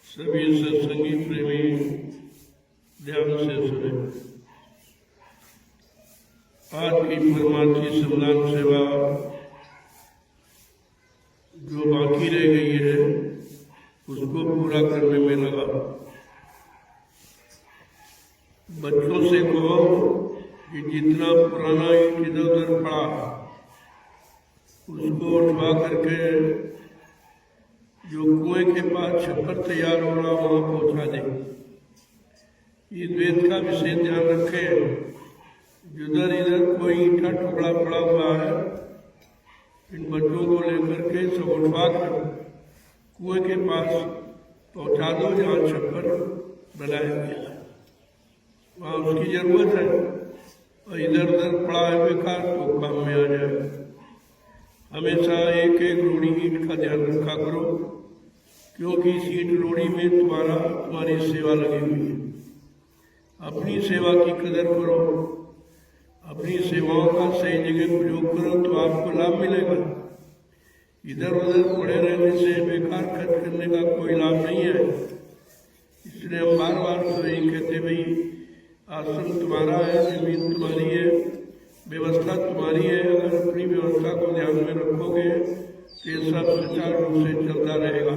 सभी सत्संगी प्रेमी ध्यान से सुने। आज की परमार्थी सम्मान सेवा जो बाकी रह गई है उसको पूरा करने में लगा। बच्चों से कहो कि जितना पुराना ईंट इधर उधर पड़ा उसको उठवा करके जो कुएं के पास छप्पर तैयार हो रहा वहां पहुंचा दे। ये द्वैत का विशेष ध्यान रखे। जिधर इधर कोई ईंटा टुकड़ा पड़ा हुआ है इन बच्चों को लेकर के सब उठवा कर कुएं के पास पहुंचा दो जहाँ छप्पर बनाया गया है, वहाँ उसकी जरूरत है। और इधर उधर पड़ा है बेकार तो काम में आ जाएगा। हमेशा एक एक रोड़ी ईंट का ध्यान रखा करो, क्योंकि इस ईंट रोड़ी में तुम्हारी सेवा लगी हुई है। अपनी सेवा की कदर करो, अपनी सेवाओं का सही जगह प्रयोग करो तो आपको लाभ मिलेगा। इधर उधर पड़े रहने से बेकार खर्च करने का कोई लाभ नहीं है। इसलिए हम बार बार तो यही कहते भाई आश्रम तुम्हारा है, जमीन तुम्हारी है, व्यवस्था तुम्हारी है। अगर अपनी व्यवस्था को ध्यान में रखोगे तो ये सब सुचारू रूप से चलता रहेगा।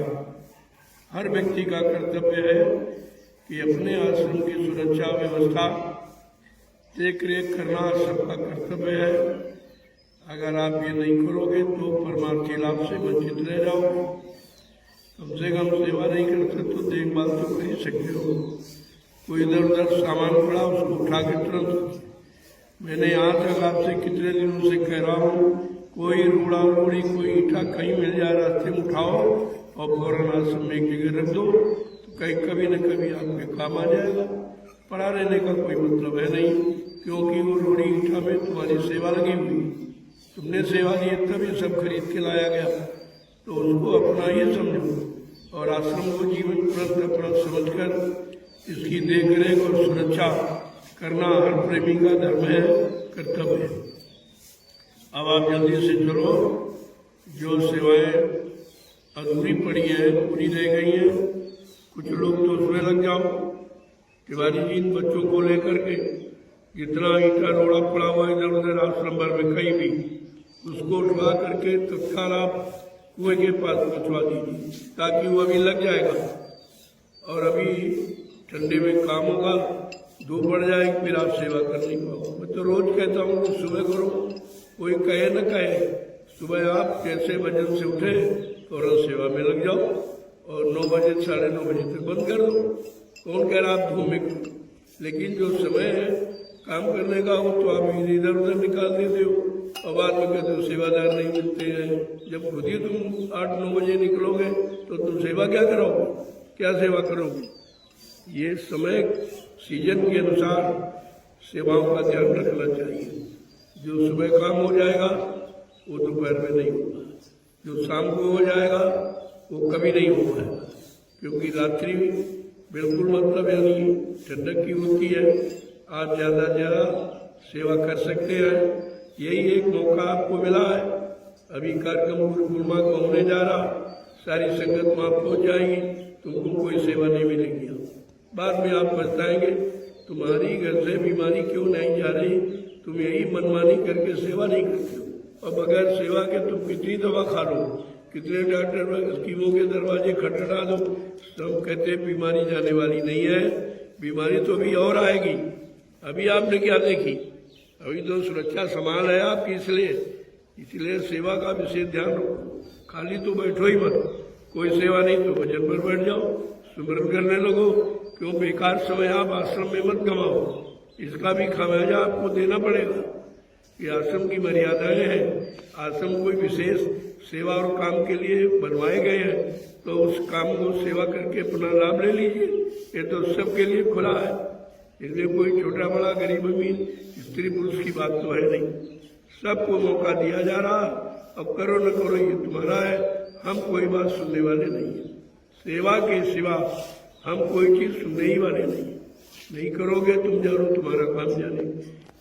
हर व्यक्ति का कर्तव्य है कि अपने आश्रम की सुरक्षा व्यवस्था देख रेख करना सबका कर्तव्य है। अगर आप ये नहीं करोगे तो परमार्थी लाभ से वंचित रह जाओगे। कम से कम सेवा नहीं कर सकते तो देखभाल तो कर ही सकते हो। कोई इधर उधर सामान पड़ा उसको उठा के तुरंत। मैंने यहाँ तक आपसे कितने दिनों से कह रहा हूँ, कोई रूड़ा रूड़ी कोई ईंटा कहीं मिल जाए रास्ते में उठाओ और फौरन आश्रम में एक जगह रख दो तो कहीं कभी न कभी आपके काम आ जाएगा। पड़ा रहने का कोई मतलब है नहीं, क्योंकि वो रूड़ी ईंटा में तुम्हारी सेवा लगी हुई। तुमने सेवा दी तभी सब खरीद के लाया गया, तो उसको अपना ही समझो और आश्रम को जीवन अपना समझकर इसकी देख रेख और सुरक्षा करना हर प्रेमी का धर्म है, कर्तव्य है। अब आप जल्दी से चलो, जो सेवाएं अधूरी पड़ी है पूरी रह गई हैं। कुछ लोग तो उसमें लग जाओ। तिवारी जी इन बच्चों को लेकर के जितना ईंटा रोड़ा पड़ा हुआ इधर उधर आश्रम भर में कहीं भी उसको उठवा करके तत्काल आप कुएं के पास पहुंचवा दीजिए, ताकि वो अभी लग जाएगा और अभी ठंडे में काम होगा। धूप बढ़ जाएगी फिर आप सेवा कर नहीं पाओगे। मैं तो रोज कहता हूँ कि सुबह करो, कोई कहे न कहे। सुबह आप कैसे भजन से उठे फौरन सेवा में लग जाओ और 9 बजे 9:30 बजे तक बंद कर दो। कौन कह रहा आप धूम में करो, लेकिन जो समय है काम करने का हो तो आप इधर उधर निकाल देते हो और बाद में कहते हो सेवादार नहीं मिलते हैं। जब खुद ही तुम 8-9 बजे निकलोगे तो तुम सेवा क्या करोगे, क्या सेवा करोगे। ये समय सीजन के अनुसार सेवाओं का ध्यान रखना चाहिए। जो सुबह काम हो जाएगा वो दोपहर में नहीं होगा, जो शाम को हो जाएगा वो कभी नहीं होगा, क्योंकि रात्रि बिल्कुल मतलब यानी ठंडक की होती है। आप ज़्यादा सेवा कर सकते हैं। यही एक मौका आपको मिला है। अभी कार्यक्रम गुरुकुलमा को होने जा रहा, सारी संगत वहाँ पहुँच जाएगी, तुमको कोई सेवा नहीं मिलेगी। बाद में आप पछताएंगे तुम्हारी घर से बीमारी क्यों नहीं जा रही, तुम यही मनमानी करके सेवा नहीं करते हो। और बगैर सेवा के तुम कितनी दवा खा लो, कितने डॉक्टर स्कीमों के दरवाजे खटखटा दो, सब कहते बीमारी जाने वाली नहीं है। बीमारी तो अभी और आएगी। अभी आपने क्या देखी, अभी तो सुरक्षा संभाल है आपकी, इसलिए सेवा का विशेष ध्यान रखो। खाली तो बैठो ही मत, कोई सेवा नहीं तो भजन पर बैठ जाओ, सुमरन करने लगो। क्यों बेकार समय आप आश्रम में मत गवाओ। इसका भी खामियाजा आपको देना पड़ेगा। ये आश्रम की मर्यादाएं हैं। आश्रम कोई विशेष सेवा और काम के लिए बनवाए गए हैं, तो उस काम को सेवा करके अपना लाभ ले लीजिए। ये तो सबके लिए खुला है, इसलिए कोई छोटा बड़ा गरीब अमीर स्त्री पुरुष की बात तो है नहीं, सबको मौका दिया जा रहा। अब करो न करो ये तुम्हारा है, हम कोई बात सुनने वाले नहीं है। सेवा के सिवा हम कोई चीज सुनने ही वाले नहीं करोगे तुम जानो तुम्हारा काम जाने।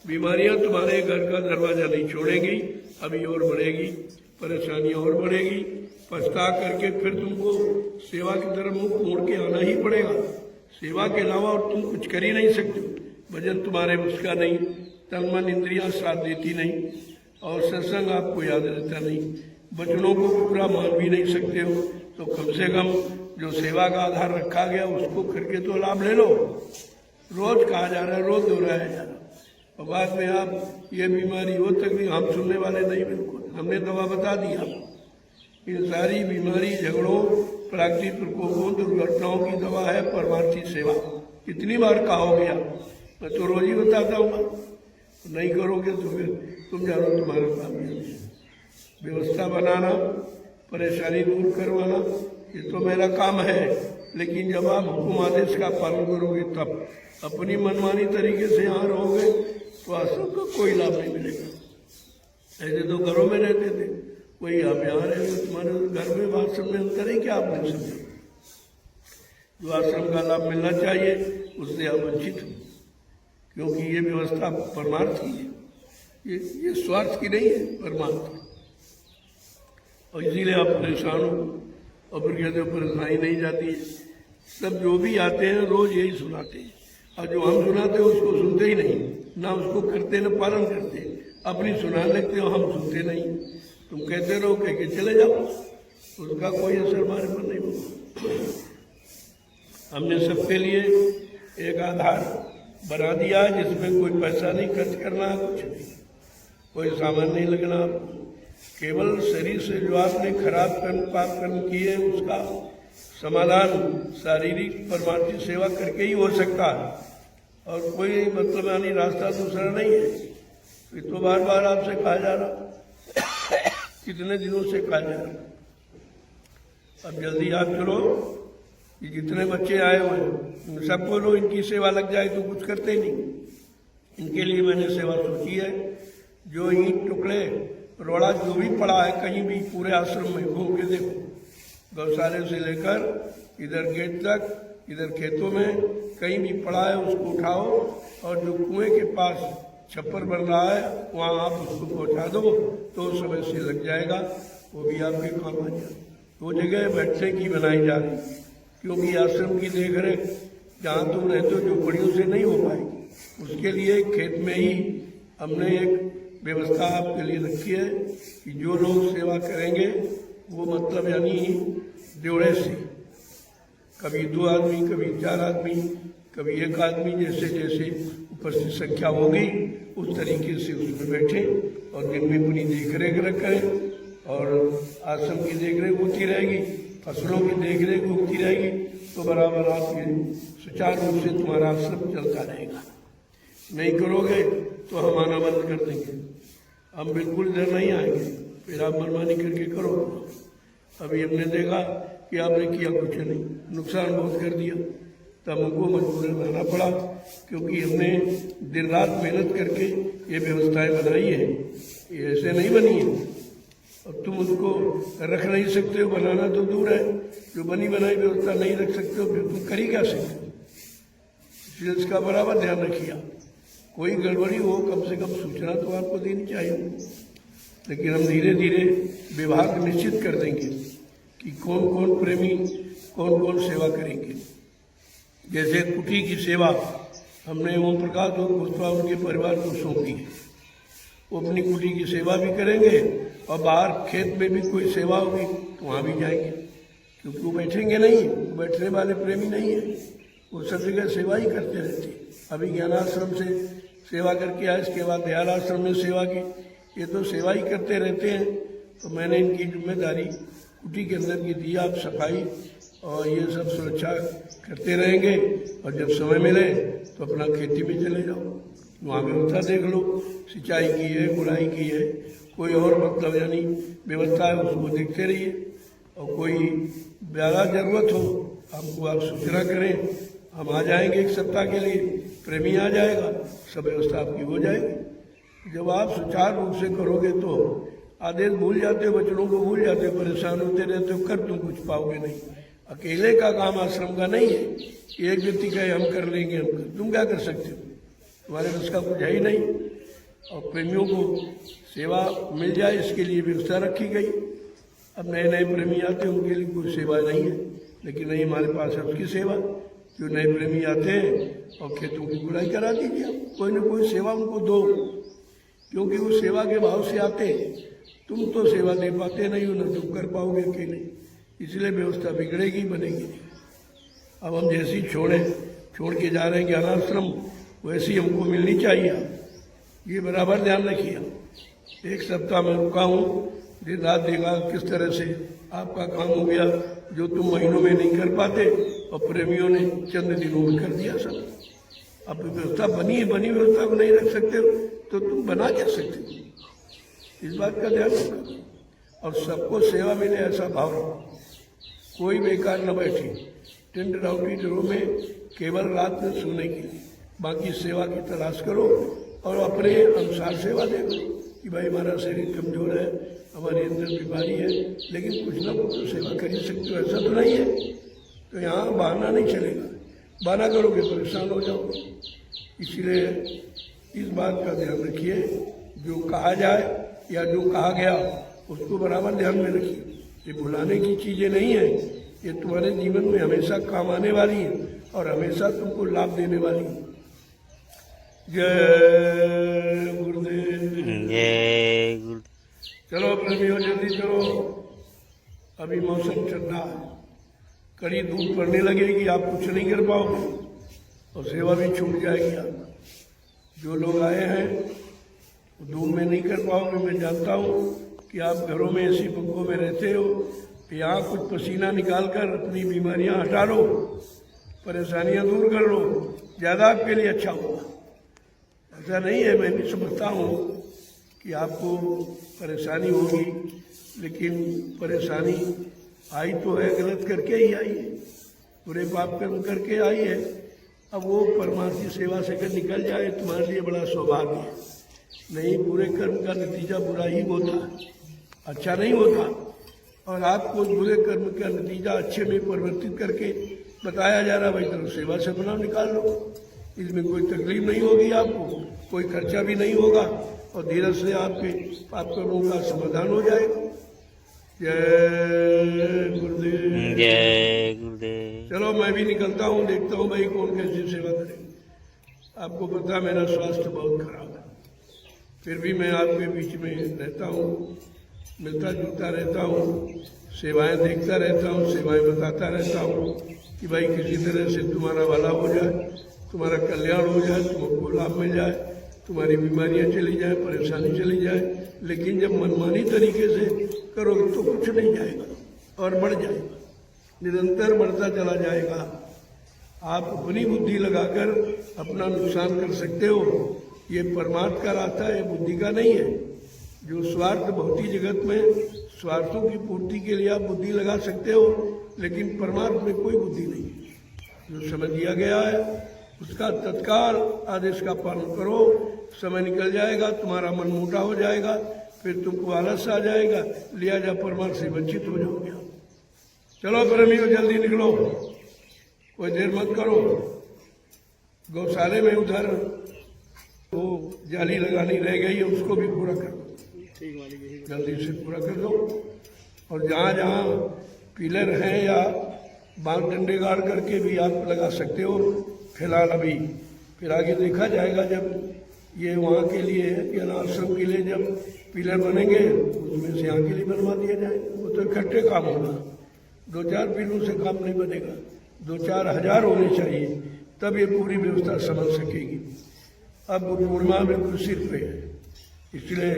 बीमारियां तुम्हारे घर का दरवाजा नहीं छोड़ेगी, अभी और बढ़ेगी, परेशानियां और बढ़ेगी। पछता करके फिर तुमको सेवा की तरफ मुख मोड़ के आना ही पड़ेगा। सेवा के अलावा और तुम कुछ कर ही नहीं सकते। भजन तुम्हारे उसका नहीं, तन मन इंद्रियां साथ देती नहीं, और सत्संग आपको याद रहता नहीं, वचनों को पूरा मान भी नहीं सकते हो। तो कम से कम जो सेवा का आधार रखा गया उसको करके तो लाभ ले लो। रोज कहा जा रहा है, रोज दोहराया जा रहा है, और बाद में आप ये बीमारी हो तक भी हम सुनने वाले नहीं। बिल्कुल हमने दवा बता दिया। इन सारी बीमारी, झगड़ों, प्राकृतिक प्रकोपों, दुर्घटनाओं की दवा है परमार्थी सेवा। कितनी बार कहा हो गया, मैं तो रोज ही बताता हूँ। नहीं करोगे तो फिर तुम जानो तुम्हारा काम है। व्यवस्था बनाना, परेशानी दूर करवाना, ये तो मेरा काम है। लेकिन जब आप हुकुम आदेश का पालन करोगे तब अपनी मनमानी तरीके से यहाँ रहोगे तो आश्रम का कोई लाभ नहीं मिलेगा। ऐसे तो घरों में रहते थे, वही आप यहाँ रहे हो, तुम्हारे घर में आश्रम में अंतर है क्या आप नहीं समझे? जो आश्रम का लाभ मिलना चाहिए उससे आप वंचित हो, क्योंकि ये व्यवस्था परमार्थ की है, ये स्वार्थ की नहीं है, परमार्थ। और इसीलिए आप परेशान हो, और फिर कहते हो परेशानी नहीं जाती है। सब जो भी आते हैं रोज यही सुनाते हैं, और जो हम सुनाते हैं उसको सुनते ही नहीं, ना उसको करते न पालन करते। अपनी सुना लेते हो, हम सुनते नहीं। तुम कहते रहो, कह के चले जाओ, उसका कोई असर हमारे पर नहीं होगा। हमने सबके लिए एक आधार बना दिया जिसमें कोई पैसा नहीं खर्च करना, कुछ नहीं, कोई सामान नहीं लगना। केवल शरीर से जो आपने खराब कर्म, पाप कर्म किए, उसका समाधान शारीरिक परमार्थी सेवा करके ही हो सकता है, और कोई मतलब यानी रास्ता दूसरा नहीं है। ये तो बार बार आपसे कहा जा रहा, कितने दिनों से कहा जा रहा। अब जल्दी आप चलो, ये जितने बच्चे आए हुए हैं सबको लो, इनकी सेवा लग जाए तो कुछ करते नहीं। इनके लिए मैंने सेवा सोची है। जो ईंट टुकड़े रोड़ा जो भी पड़ा है कहीं भी पूरे आश्रम में घूम के देखो, गौशाले से लेकर इधर गेट तक, इधर खेतों में कहीं भी पड़ा है उसको उठाओ, और जो कुएं के पास छप्पर बन रहा है वहाँ आप उसको पहुँचा दो तो समय से लग जाएगा, वो भी आपके काम आ जाए। वो जगह बैठने की बनाई जा रही, क्योंकि आश्रम की देख रेख जहाँ तुम रहते हो झोपड़ियों से नहीं हो पाएगी। उसके लिए खेत में ही हमने एक व्यवस्था आपके लिए रखी है कि जो लोग सेवा करेंगे वो मतलब यानी जोड़े से, कभी 2 आदमी, कभी 4 आदमी, कभी 1 आदमी, जैसे जैसे उपस्थित संख्या होगी उस तरीके से उसमें बैठे, और दिन में पूरी देख रेख करें। और आश्रम की देख रेख होती रहेगी, फसलों की देख रेख होती रहेगी, तो बराबर आपके सुचारू रूप से तुम्हारा आश्रम चलता रहेगा। नहीं करोगे तो हम आना बंद कर देंगे, हम बिल्कुल इधर नहीं आएंगे, फिर आप मनमानी करके करो। अभी हमने देखा कि आपने किया कुछ नहीं, नुकसान बहुत कर दिया, तब हमको मजबूरन रहना पड़ा, क्योंकि हमने दिन रात मेहनत करके ये व्यवस्थाएं बनाई है, ये ऐसे नहीं बनी है। अब तुम उसको रख नहीं सकते हो, बनाना तो दूर है, जो बनी बनाई व्यवस्था नहीं रख सकते हो, फिर तुम कर ही क्या सकते हो? इसलिए इसका बराबर ध्यान रखिए। कोई गड़बड़ी हो कम से कम सूचना तो आपको देनी चाहिए। लेकिन हम धीरे धीरे विभाग निश्चित कर देंगे कि कौन कौन प्रेमी कौन कौन सेवा करेंगे। जैसे कुटी की सेवा हमने ओम प्रकाश और गोस्वामी उनके परिवार को सौंपी है, वो अपनी कुटी की सेवा भी करेंगे, और बाहर खेत में भी कोई सेवा होगी तो वहाँ भी जाएंगे, क्योंकि वो बैठेंगे नहीं, वो बैठने वाले प्रेमी नहीं है, वो सब जगह सेवा ही करते रहते। अभी ज्ञानाश्रम से सेवा करके आए, इसके बाद दयाल आश्रम में सेवा की, ये तो सेवा ही करते रहते हैं। तो मैंने इनकी जिम्मेदारी कुटी के अंदर की दी, आप सफाई और ये सब सुरक्षा करते रहेंगे। और जब समय मिले तो अपना खेती में चले जाओ, वहाँ व्यवस्था देख लो, सिंचाई की है, गुड़ाई की है, कोई और मतलब यानी व्यवस्था है उसको देखते रहिए। और कोई ज़्यादा ज़रूरत हो हमको आप सूचना करें, हम आ जाएंगे 1 सप्ताह के लिए, प्रेमी आ जाएगा, सब व्यवस्था आपकी हो जाएगी। जब आप सुचारू रूप से करोगे तो आदेश भूल जाते हो, वचनों को भूल जाते हो, परेशान होते रहते हो, कर तुम कुछ पाओगे नहीं। अकेले का काम आश्रम का नहीं है, एक व्यक्ति कहे हम कर लेंगे, तुम क्या कर सकते हो, तुम्हारे रस का कुछ है ही नहीं। और प्रेमियों को सेवा मिल जाए इसके लिए व्यवस्था रखी गई। अब नए नए प्रेमी आते हैं उनके लिए कोई सेवा नहीं है, लेकिन नहीं हमारे पास है उसकी सेवा। जो नए प्रेमी आते हैं और खेतों की गुड़ाई करा दीजिए, आप कोई ना कोई सेवा उनको दो, क्योंकि वो सेवा के भाव से आते हैं। तुम तो सेवा दे पाते नहीं हो, न तुम कर पाओगे अकेले, इसलिए व्यवस्था बिगड़ेगी बनेगी। अब हम जैसी छोड़ के जा रहे हैं ज्ञानाश्रम, वैसी हमको मिलनी चाहिए। ये बराबर ध्यान रखिए। 1 सप्ताह में रुका हूँ, दिन रात देखा किस तरह से आपका काम हो गया, जो तुम महीनों में नहीं कर पाते और प्रेमियों ने चंद दिनों में कर दिया सब। अब व्यवस्था बनी व्यवस्था को नहीं रख सकते हो तो तुम बना क्या सकते हो, इस बात का ध्यान रखना। और सबको सेवा मिले ऐसा भाव रखो, कोई बेकार न बैठे टेंट राउटी में केवल रात में सोने के लिए, बाकी सेवा की तलाश करो और अपने अनुसार सेवा देखो कि भाई हमारा शरीर कमजोर है, हमारे अंदर बीमारी है, लेकिन कुछ ना कुछ तो सेवा कर ही सकते हो, ऐसा तो नहीं है। तो यहाँ बहाना नहीं चलेगा, बहाना करोगे परेशान हो जाओगे। इसलिए इस बात का ध्यान रखिए, जो कहा जाए या जो कहा गया उसको बराबर ध्यान में रखिए। ये भुलाने की चीज़ें नहीं है, ये तुम्हारे जीवन में हमेशा काम आने वाली है और हमेशा तुमको लाभ देने वाली है। जय गुरुदेव, जय गुरुदेव। चलो प्रेमियों जल्दी चलो, अभी मौसम ठंडा है, कड़ी धूप पड़ने लगेगी, आप कुछ नहीं कर पाओगे और सेवा भी छूट जाएगी। आप जो लोग आए हैं धूप में नहीं कर पाओगे। मैं जानता हूँ कि आप घरों में ऐसी पंखों में रहते हो, यहाँ कुछ पसीना निकाल कर अपनी बीमारियाँ हटा लो, परेशानियाँ दूर कर लो, ज़्यादा आपके लिए अच्छा होगा। ऐसा नहीं है, मैं भी समझता हूँ कि आपको परेशानी होगी, लेकिन परेशानी आई तो है गलत करके ही आई है, बुरे पाप कर्म करके आई है। अब वो परमार्थी सेवा से कर निकल जाए तुम्हारे लिए बड़ा सौभाग्य है। नहीं, बुरे कर्म का नतीजा बुरा ही होता है, अच्छा नहीं होता। और आपको बुरे कर्म का नतीजा अच्छे में परिवर्तित करके बताया जा रहा है, भाई चलो सेवा से अपना निकाल लो, इसमें कोई तकलीफ नहीं होगी, आपको कोई खर्चा भी नहीं होगा और धीरे से आपके पाप कर्मों का समाधान हो जाएगा। जय गुरुदेव, जय गुरुदेव। चलो मैं भी निकलता हूँ, देखता हूँ भाई कौन कैसी सेवा करे। आपको पता मेरा स्वास्थ्य बहुत खराब है, फिर भी मैं आपके बीच में रहता हूँ, मिलता जुलता रहता हूँ, सेवाएं देखता रहता हूँ, सेवाएं बताता रहता हूँ कि भाई किसी तरह से तुम्हारा भला हो जाए, तुम्हारा कल्याण हो जाए, तुमको लाभ मिल जाए, तुम्हारी बीमारियां चली जाए, परेशानी चली जाए। लेकिन जब मनमानी तरीके से करोगे तो कुछ नहीं जाएगा और बढ़ जाएगा, निरंतर बढ़ता चला जाएगा। आप अपनी बुद्धि लगाकर अपना नुकसान कर सकते हो, ये परमार्थ का रास्ता है, बुद्धि का नहीं है। जो स्वार्थ भौतिक जगत में स्वार्थों की पूर्ति के लिए आप बुद्धि लगा सकते हो, लेकिन परमार्थ में कोई बुद्धि नहीं है। जो समय दिया गया है उसका तत्काल आदेश का पालन करो, समय निकल जाएगा, तुम्हारा मन मोटा हो जाएगा, फिर तुमको आलस आ जाएगा, लिहाजा परमार्थ से वंचित हो जाओगे। चलो प्रेमियों जल्दी निकलो, कोई देर मत करो। गौशाले में उधर वो जाली लगानी रह गई है, उसको भी पूरा कर दो, जल्दी से पूरा कर दो। और जहाँ जहाँ पिलर हैं या बांध डंडे गाड़ करके भी आप लगा सकते हो फिलहाल अभी, फिर आगे देखा जाएगा जब ये वहाँ के लिए या आश्रम के लिए जब पिलर बनेंगे उसमें से यहाँ के लिए बनवा दिया जाएगा। वो तो इकट्ठे काम होगा, 2-4 पिलरों से काम नहीं बनेगा, 2-4 हज़ार होने चाहिए, तब ये पूरी व्यवस्था समझ सकेगी। अब पूर्णिमा बिल्कुल सिर पे है, इसलिए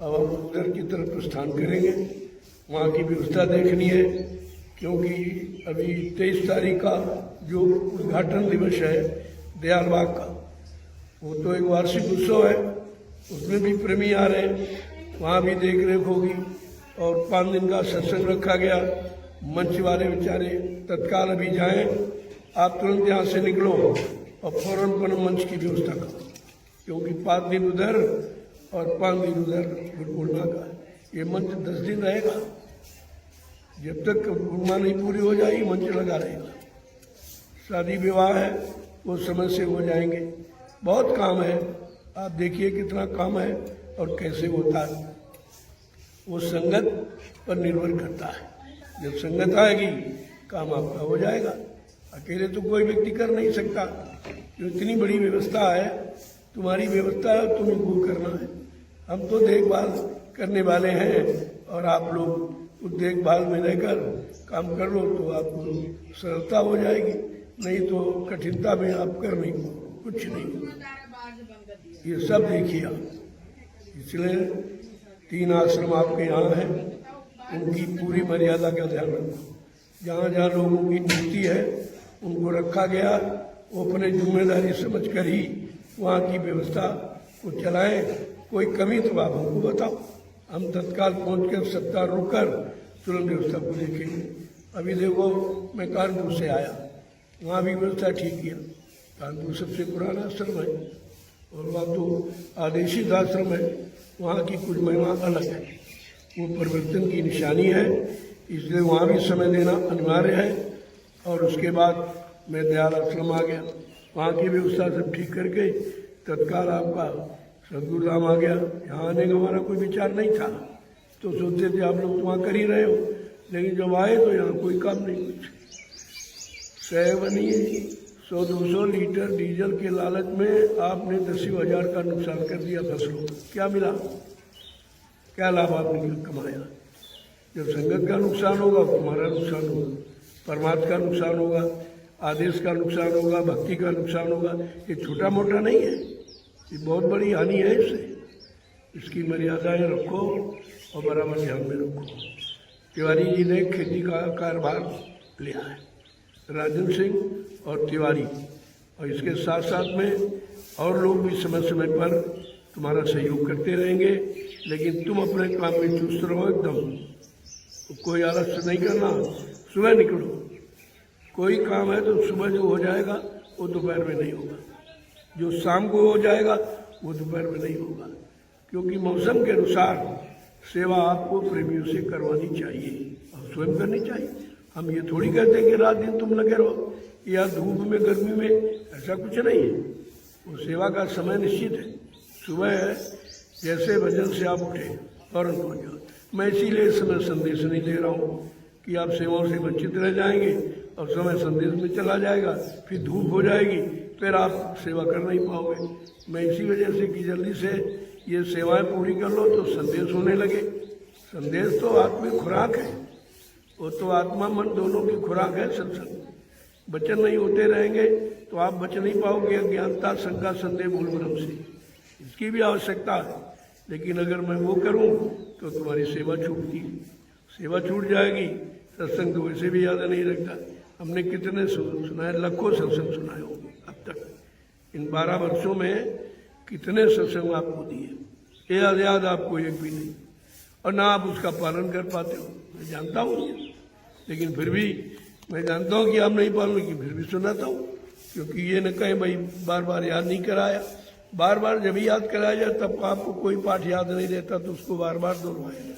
अब हम उधर की तरफ प्रस्थान करेंगे। वहाँ की व्यवस्था देखनी है क्योंकि अभी 23 तारीख का जो उद्घाटन दिवस है दयाल बाग का, वो तो एक वार्षिक उत्सव है, उसमें भी प्रेमी आ रहे हैं, वहाँ भी देख रेख होगी। और 5 दिन का सत्संग रखा गया। मंच वाले बेचारे तत्काल अभी जाएं, आप तुरंत यहाँ से निकलो और फौरन पर मंच की व्यवस्था करो, क्योंकि 5 दिन उधर और 5 दिन उधर गुरुपूर्णिमा का ये मंच 10 दिन रहेगा। जब तक गुरुपूर्णिमा नहीं पूरी हो जाएगी मंच लगा रहेगा। शादी विवाह है वो समय से हो जाएंगे। बहुत काम है, आप देखिए कितना काम है और कैसे होता है। वो संगत पर निर्भर करता है। जब संगत आएगी काम आपका हो जाएगा। अकेले तो कोई व्यक्ति कर नहीं सकता। जो इतनी बड़ी व्यवस्था है, तुम्हारी व्यवस्था है, तुम्हें वो करना है। हम तो देखभाल करने वाले हैं और आप लोग उस देखभाल में रहकर काम कर लो तो आपको सरलता हो जाएगी, नहीं तो कठिनता में आप कर नहीं कुछ नहीं। ये सब देखिए आप। इसलिए 3 आश्रम आपके यहाँ हैं, उनकी पूरी मर्यादा का ध्यान रखो। जहाँ जहाँ लोगों की ड्यूटी है उनको रखा गया, वो अपने जिम्मेदारी समझ कर ही वहाँ की व्यवस्था को चलाएं। कोई कमी तो आप हमको बताओ, हम तत्काल पहुँच कर सप्ताह रुककर तुरंत व्यवस्था को देखेंगे। अभी देखो मैं कानपुर से आया, वहाँ भी व्यवस्था ठीक किया। कानपुर सबसे पुराना आश्रम है और वहाँ तो आदेशित आश्रम है, वहाँ की कुछ महिमा अलग है, वो परिवर्तन की निशानी है, इसलिए वहाँ भी समय देना अनिवार्य है। और उसके बाद मैं दयाल आश्रम आ गया, वहाँ की व्यवस्था सब ठीक करके तत्काल आपका सदगुरु धाम आ गया। यहाँ आने का हमारा कोई विचार नहीं था, तो सोचते थे आप लोग तो वहाँ कर ही रहे हो, लेकिन जब आए तो यहाँ कोई काम नहीं। कुछ सह बनिए 100-200 लीटर डीजल के लालच में आपने 10,000 का नुकसान कर दिया फसलों। क्या मिला? क्या लाभ आपने कमाया? जब संगत का नुकसान होगा तुम्हारा नुकसान होगा, परमात्मा का नुकसान होगा, आदेश का नुकसान होगा, भक्ति का नुकसान होगा। ये छोटा मोटा नहीं है, ये बहुत बड़ी हानि है। इससे इसकी मर्यादाएं रखो और बराबर ध्यान में रखो। तिवारी जी ने खेती का कार्यभार लिया है, राजन सिंह और तिवारी, और इसके साथ साथ में और लोग भी समय समय पर तुम्हारा सहयोग करते रहेंगे। लेकिन तुम अपने काम में चुस्त रहो एकदम, कोई आलस्य नहीं करना। सुबह निकलो, कोई काम है तो सुबह जो हो जाएगा वो दोपहर में नहीं होगा, जो शाम को हो जाएगा वो दोपहर में नहीं होगा, क्योंकि मौसम के अनुसार सेवा आपको प्रेमियों से करवानी चाहिए और स्वयं करनी चाहिए। हम ये थोड़ी कहते कि रात दिन तुम लगे रहो या धूप में गर्मी में, ऐसा कुछ नहीं है। वो सेवा का समय निश्चित है। सुबह है, जैसे भजन से आप उठे फौरन पहुँच जाओ। मैं इसीलिए इस समय संदेश नहीं दे रहा हूँ कि आप सेवाओं से वंचित रह जाएंगे और समय संदेश में चला जाएगा, फिर धूप हो जाएगी, फिर आप सेवा कर नहीं पाओगे। मैं इसी वजह से कि जल्दी से ये सेवाएं पूरी कर लो तो संदेश होने लगे। संदेश तो आत्मिक खुराक है, वो तो आत्मा मन दोनों की खुराक है सत्संग। वचन नहीं होते रहेंगे तो आप बच नहीं पाओगे अज्ञानता, शंका, संदेह, मूल भ्रम से। इसकी भी आवश्यकता है, लेकिन अगर मैं वो करूं तो तुम्हारी सेवा छूटती है। सेवा छूट जाएगी, सत्संग तो वैसे भी याद नहीं रखता। हमने कितने सुनाए, लाखों सत्संग सुनाए होंगे अब तक। इन 12 वर्षों में कितने सत्संग आपको दिए, याद आपको एक भी नहीं, और ना आप उसका पालन कर पाते हो। मैं जानता हूँ, लेकिन फिर भी मैं जानता हूँ कि आप नहीं पालन, लेकिन फिर भी सुनाता हूँ, क्योंकि ये न कहें भाई बार बार याद नहीं कराया। बार बार जब भी याद कराया जाए तब आपको कोई पाठ याद नहीं रहता तो उसको बार बार दोहराया जाए।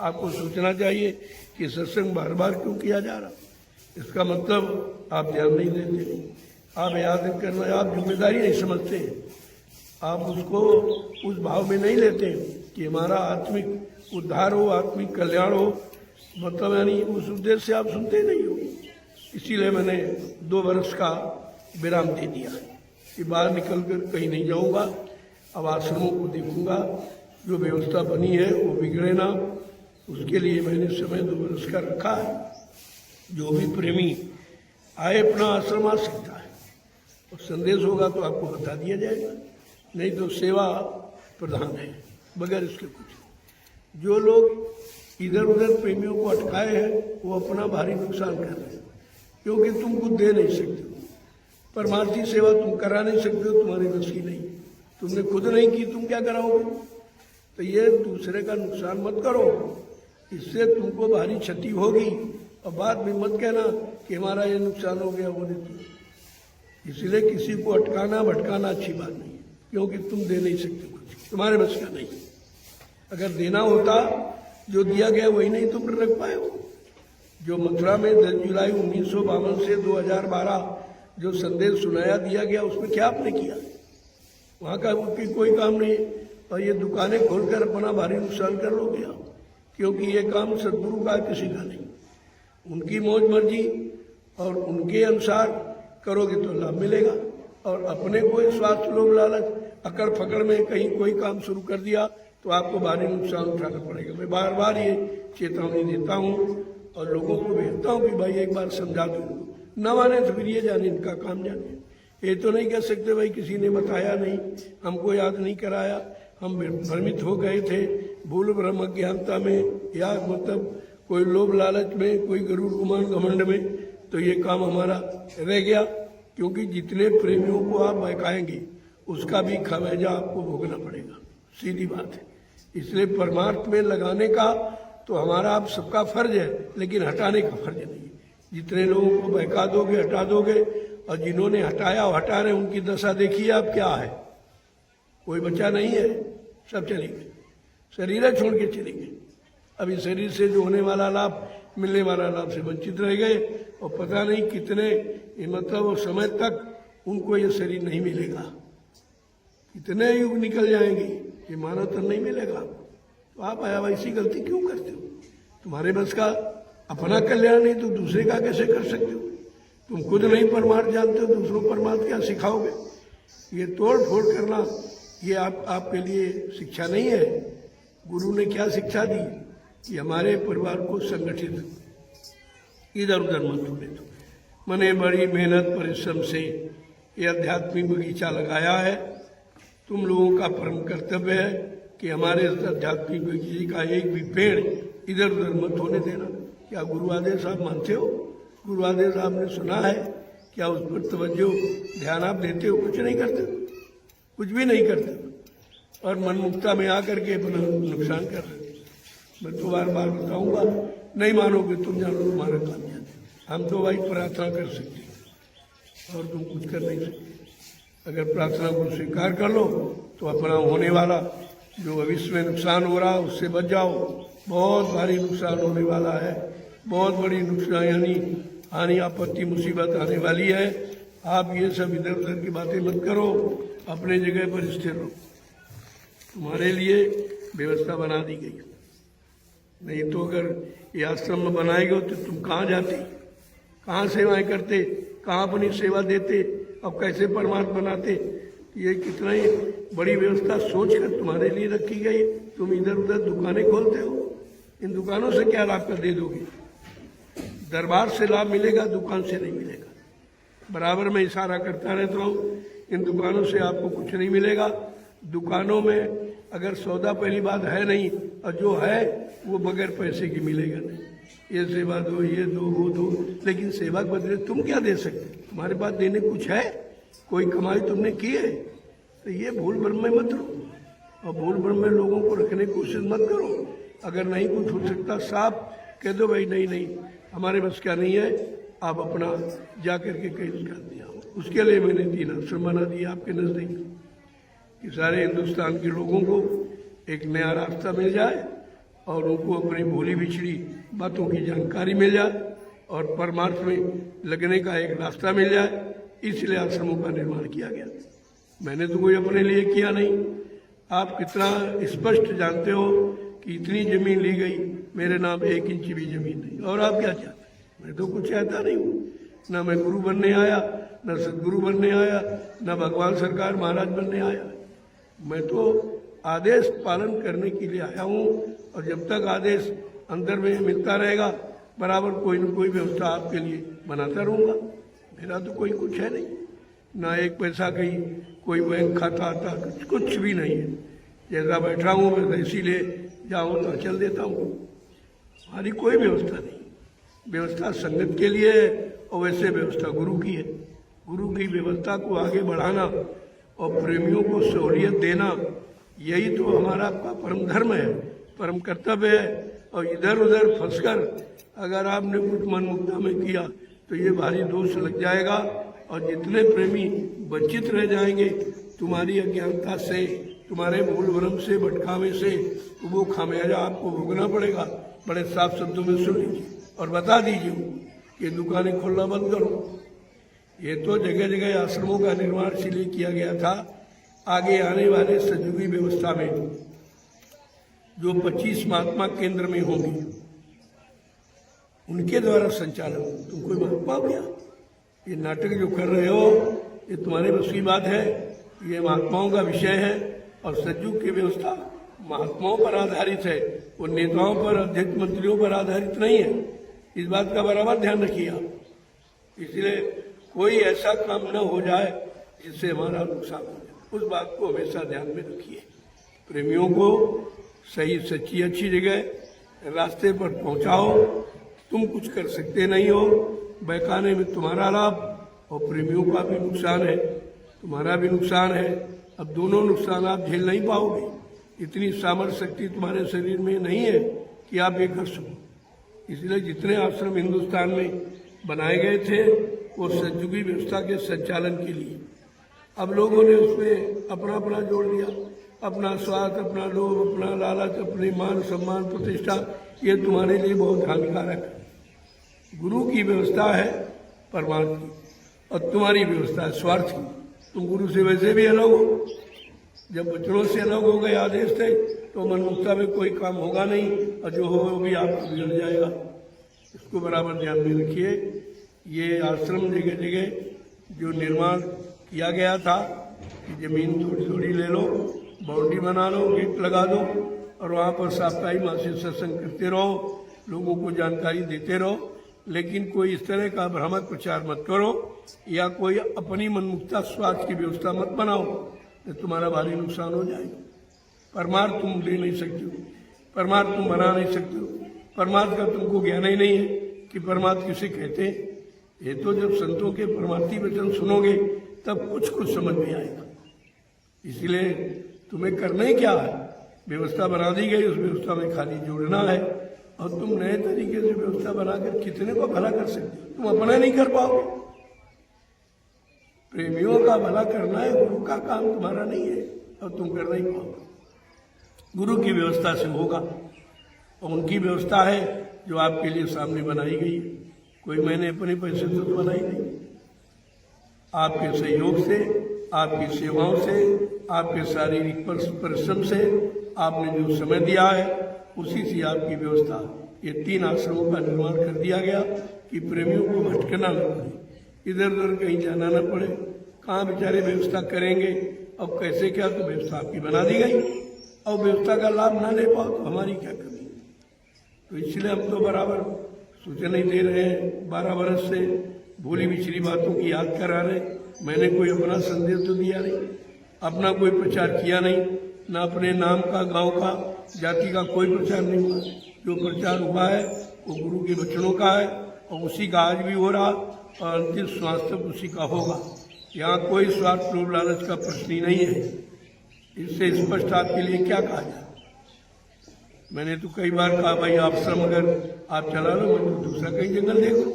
आपको सोचना चाहिए कि सत्संग बार बार क्यों किया जा रहा। इसका मतलब आप ध्यान नहीं देते, आप याद नहीं करना, आप जिम्मेदारी नहीं समझते, आप उसको उस भाव में नहीं लेते कि हमारा आत्मिक उद्धार हो, आत्मिक कल्याण हो। मतलब यानी उस उद्देश्य से आप सुनते नहीं हो। इसीलिए मैंने 2 वर्ष का विराम दे दिया कि बाहर निकल कर कहीं नहीं जाऊंगा। अब आश्रमों को देखूंगा, जो व्यवस्था बनी है वो बिगड़े ना, उसके लिए मैंने समय 2 वर्ष का रखा है। जो भी प्रेमी आए अपना आश्रम आ सकता है, और संदेश होगा तो आपको बता दिया जाएगा, नहीं तो सेवा प्रधान है, बगैर इसके कुछ। जो लोग इधर उधर प्रेमियों को अटकाए हैं, वो अपना भारी नुकसान कर रहे हैं, क्योंकि तुम कुछ दे नहीं सकते हो, परमार्थी सेवा तुम करा नहीं सकते हो, तुम्हारी बस की नहीं, तुमने खुद नहीं की, तुम क्या कराओगे। तो ये दूसरे का नुकसान मत करो, इससे तुमको भारी क्षति होगी, और बाद में मत कहना कि हमारा ये नुकसान हो गया, वो नहीं। इसलिए किसी को अटकाना भटकाना अच्छी बात नहीं है, क्योंकि तुम दे नहीं सकते, कुछ तुम्हारे बस का नहीं। अगर देना होता, जो दिया गया वही नहीं तुम रख पाए हो। जो मथुरा में 10 जुलाई 1952 से 2012 जो संदेश सुनाया दिया गया, उसमें क्या आपने किया? वहाँ का कोई काम नहीं है, और ये दुकानें खोलकर अपना भारी नुकसान कर लोगे आप, क्योंकि ये काम सदगुरु का किसी का नहीं। उनकी मौज मर्जी और उनके अनुसार करोगे तो लाभ मिलेगा, और अपने कोई स्वार्थ लोभ लालच अकड़ फकड़ में कहीं कोई काम शुरू कर दिया तो आपको भारी नुकसान उठाना पड़ेगा। मैं बार बार ये चेतावनी देता हूँ और लोगों को भेजता हूँ कि भाई एक बार समझा दो, न माने तो फिर ये जाने, इनका काम जाने। ये तो नहीं कह सकते भाई किसी ने बताया नहीं, हमको याद नहीं कराया, हम भ्रमित हो गए थे भूल भ्रम अज्ञानता में, या मतलब कोई लोभ लालच में, कोई गरुड़ गुमान घमंड में, तो ये काम हमारा रह गया। क्योंकि जितने प्रेमियों को आप बहकाएंगे उसका भी खमेजा आपको भोगना पड़ेगा, सीधी बात है। इसलिए परमार्थ में लगाने का तो हमारा आप सबका फर्ज है, लेकिन हटाने का फर्ज नहीं है। जितने लोगों को बहका दोगे, हटा दोगे, और जिन्होंने हटाया और हटा रहे उनकी दशा देखिए आप क्या है। कोई बच्चा नहीं है, सब चले गए, शरीर छोड़ के चले गए। अभी शरीर से जो होने वाला लाभ, मिलने वाला लाभ से वंचित रह गए, और पता नहीं कितने मतलब समय तक उनको ये शरीर नहीं मिलेगा, कितने युग निकल जाएंगे, ये मानव तन नहीं मिलेगा। तो आप ऐसी गलती क्यों करते हो? तुम्हारे बस का अपना कल्याण नहीं तो दूसरे का कैसे कर सकते हो? तुम खुद नहीं परमार्थ जानते हो, दूसरों को परमार्थ क्या सिखाओगे? ये तोड़ फोड़ करना ये आपके लिए शिक्षा नहीं है। गुरु ने क्या शिक्षा दी कि हमारे परिवार को संगठित इधर उधर मत होने दो। मैंने बड़ी मेहनत परिश्रम से ये आध्यात्मिक बगीचा लगाया है। तुम लोगों का परम कर्तव्य है कि हमारे आध्यात्मिक बगीचे का एक भी पेड़ इधर उधर मत होने देना। क्या गुरु आदेश आप मानते हो? गुरु आदेश आपने सुना है? क्या उस पर तवज्जो ध्यान आप देते हो? कुछ नहीं करते, कुछ भी नहीं करते, और मनमुक्ता में आकर के अपना नुकसान कर रहे। मैं तो बार बार बताऊंगा, नहीं मानोगे तुम, जानो तुम्हारा काम जाने। हम तो भाई प्रार्थना कर सकते और तुम कुछ कर नहीं सकते। अगर प्रार्थना को स्वीकार कर लो तो अपना होने वाला जो भविष्य में नुकसान हो रहा है उससे बच जाओ। बहुत भारी नुकसान होने वाला है, बहुत बड़ी नुकसान यानी हानि आपत्ति मुसीबत आने वाली है। आप ये सब इधर उधर की बातें मत करो, अपने जगह पर स्थिर रहो। तुम्हारे लिए व्यवस्था बना दी गई, नहीं तो अगर ये आश्रम में बनाएगा तो तुम कहाँ जाते, कहाँ सेवाएं करते, कहाँ अपनी सेवा देते, अब कैसे परमार्थ बनाते। ये कितना ही बड़ी व्यवस्था सोचकर तुम्हारे लिए रखी गई। तुम इधर उधर दुकानें खोलते हो, इन दुकानों से क्या लाभ कर दे दोगे? दरबार से लाभ मिलेगा, दुकान से नहीं मिलेगा। बराबर मैं इशारा करता रहता हूँ, इन दुकानों से आपको कुछ नहीं मिलेगा। दुकानों में अगर सौदा पहली बात है नहीं, और जो है वो बगैर पैसे की मिलेगा नहीं। ये सेवा दो, ये दो, वो दो, लेकिन सेवा के बदले तुम क्या दे सकते? तुम्हारे पास देने कुछ है? कोई कमाई तुमने की है? तो ये भूल भ्रम में मत रहो, और भूल भ्रम में लोगों को रखने की कोशिश मत करो। अगर नहीं कुछ हो सकता साफ कह दो, भाई नहीं नहीं हमारे बस क्या नहीं है, आप अपना जा करके कहीं कर दिया। उसके लिए मैंने 3 आश्रम बना दिया आपके नज़दीक, कि सारे हिंदुस्तान के लोगों को एक नया रास्ता मिल जाए और उनको अपनी भोली बिछड़ी बातों की जानकारी मिल जाए और परमार्थ में लगने का एक रास्ता मिल जाए। इसलिए आश्रमों का निर्माण किया गया। मैंने तो कोई अपने लिए किया नहीं। आप कितना स्पष्ट जानते हो कि इतनी जमीन ली गई, मेरे नाम 1 इंच भी जमीन नहीं। और आप क्या चाहते? मैं तो कुछ चाहता नहीं हूँ, ना मैं गुरु बनने आया, न सदगुरु बनने आया, न भगवान सरकार महाराज बनने आया। मैं तो आदेश पालन करने के लिए आया हूँ, और जब तक आदेश अंदर में मिलता रहेगा बराबर कोई न कोई व्यवस्था आपके लिए बनाता रहूँगा। मेरा तो कोई कुछ है नहीं, ना 1 पैसा कहीं कोई बैंक खाता आता, कुछ भी नहीं है। जैसा बैठा हूँ मैं इसीलिए जाऊँ तो चल देता हूँ। हमारी कोई व्यवस्था नहीं। व्यवस्था संगत के लिए है और वैसे व्यवस्था गुरु की है। गुरु की व्यवस्था को आगे बढ़ाना और प्रेमियों को सहूलियत देना, यही तो हमारा आपका परम धर्म है, परम कर्तव्य है। और इधर उधर फंसकर अगर आपने कुछ मनमुक्ता में किया तो ये भारी दोष लग जाएगा और जितने प्रेमी वंचित रह जाएंगे तुम्हारी अज्ञानता से, तुम्हारे मूल भ्रम से, भटकावे से, तो वो खामियाजा आपको भोगना पड़ेगा। बड़े साफ शब्दों में सुन लीजिए और बता दीजिए कि दुकानें खोलना बंद करो। ये तो जगह जगह आश्रमों का निर्माण इसलिए किया गया था, आगे आने वाले सतयुगी व्यवस्था में जो 25 महात्मा केंद्र में होंगे उनके द्वारा संचालन। तुम कोई महात्मा हो क्या? ये नाटक जो कर रहे हो ये तुम्हारे बस की बात है? ये महात्माओं का विषय है और सतयुग की व्यवस्था महात्माओं पर आधारित है, वो नेताओं पर, अध्यक्ष मंत्रियों पर आधारित नहीं है। इस बात का बराबर ध्यान रखिए आप। इसलिए कोई ऐसा काम न हो जाए जिससे हमारा नुकसान हो जाए, उस बात को हमेशा ध्यान में रखिए। प्रेमियों को सही सच्ची अच्छी जगह रास्ते पर पहुंचाओ। तुम कुछ कर सकते नहीं हो, बहकाने में तुम्हारा लाभ और प्रेमियों का भी नुकसान है, तुम्हारा भी नुकसान है। अब दोनों नुकसान आप झेल नहीं पाओगे, इतनी सामर्थ्य शक्ति तुम्हारे शरीर में नहीं है कि आप ये कर सको। इसलिए जितने आश्रम हिंदुस्तान में बनाए गए थे वो सतयुगी व्यवस्था के संचालन के लिए, अब लोगों ने उसमें अपना अपना जोड़ दिया, अपना स्वार्थ, अपना लोभ, अपना लालच, अपनी मान सम्मान प्रतिष्ठा, ये तुम्हारे लिए बहुत हानिकारक है। गुरु की व्यवस्था है परमार्थ की और तुम्हारी व्यवस्था है स्वार्थ की। तुम गुरु से वैसे भी अलग हो, जब वचनों से अलग हो गए आदेश थे तो मनमुक्ता में कोई काम होगा नहीं और जो होगा वो भी आपको बिगड़ जाएगा। इसको बराबर ध्यान में रखिए। ये आश्रम जगह जगह जो निर्माण किया गया था कि जमीन थोड़ी थोड़ी ले लो, बाउंड्री बना लो, गेट लगा दो और वहाँ पर साप्ताहिक मासिक सत्संग करते रहो, लोगों को जानकारी देते रहो, लेकिन कोई इस तरह का भ्रामक प्रचार मत करो या कोई अपनी मनमुक्ता स्वार्थ की व्यवस्था मत बनाओ, तो तुम्हारा भारी नुकसान हो जाएगा। परमार्थ तुम ले नहीं सकते हो, परमार्थ तुम बना नहीं सकते हो, परमार्थ का तुमको ज्ञान ही नहीं है कि परमार्थ किसे कहते हैं। ये तो जब संतों के परमार्थी वचन सुनोगे तब कुछ कुछ समझ में आएगा। इसलिए तुम्हें करना ही क्या है, व्यवस्था बना दी गई, उस व्यवस्था में खाली जोड़ना है और तुम नए तरीके से व्यवस्था बनाकर कितने को भला कर सकते हो? तुम अपना नहीं कर पाओगे। प्रेमियों का भला करना है, गुरु का काम तुम्हारा नहीं है और तुम कर नहीं पाओगे। गुरु की व्यवस्था से होगा और उनकी व्यवस्था है जो आपके लिए सामने बनाई गई है। कोई मैंने अपने पैसे से तो बनाई नहीं, आपके सहयोग से, आपकी सेवाओं से, आपके शारीरिक परिश्रम से, आपने जो समय दिया है उसी से आपकी व्यवस्था। ये 3 आश्रमों का निर्माण कर दिया गया कि प्रेमियों को भटकना न पड़े, इधर उधर कहीं जाना न पड़े। कहाँ बेचारे व्यवस्था करेंगे, अब कैसे क्या, तो व्यवस्था आपकी बना दी गई और व्यवस्था का लाभ ना ले पाओ तो हमारी क्या कमी। तो इसलिए हम तो बराबर सूचना ही दे रहे हैं, 12 वर्ष से भूली बिछली बातों की याद करा रहे। मैंने कोई अपना संदेश तो दिया नहीं, अपना कोई प्रचार किया नहीं, ना अपने नाम का, गांव का, जाति का कोई प्रचार नहीं हुआ। जो प्रचार हुआ है वो गुरु के वचनों का है और उसी का आज भी हो रहा और अंतिम श्वास तक उसी का होगा। यहाँ कोई स्वार्थ लोभ लालच का प्रश्न ही नहीं है। इससे स्पष्ट आपके लिए क्या कहा जाए। मैंने तो कई बार कहा भाई आश्रम अगर आप चला लो, मैं तो दूसरा कहीं जंगल देख लो,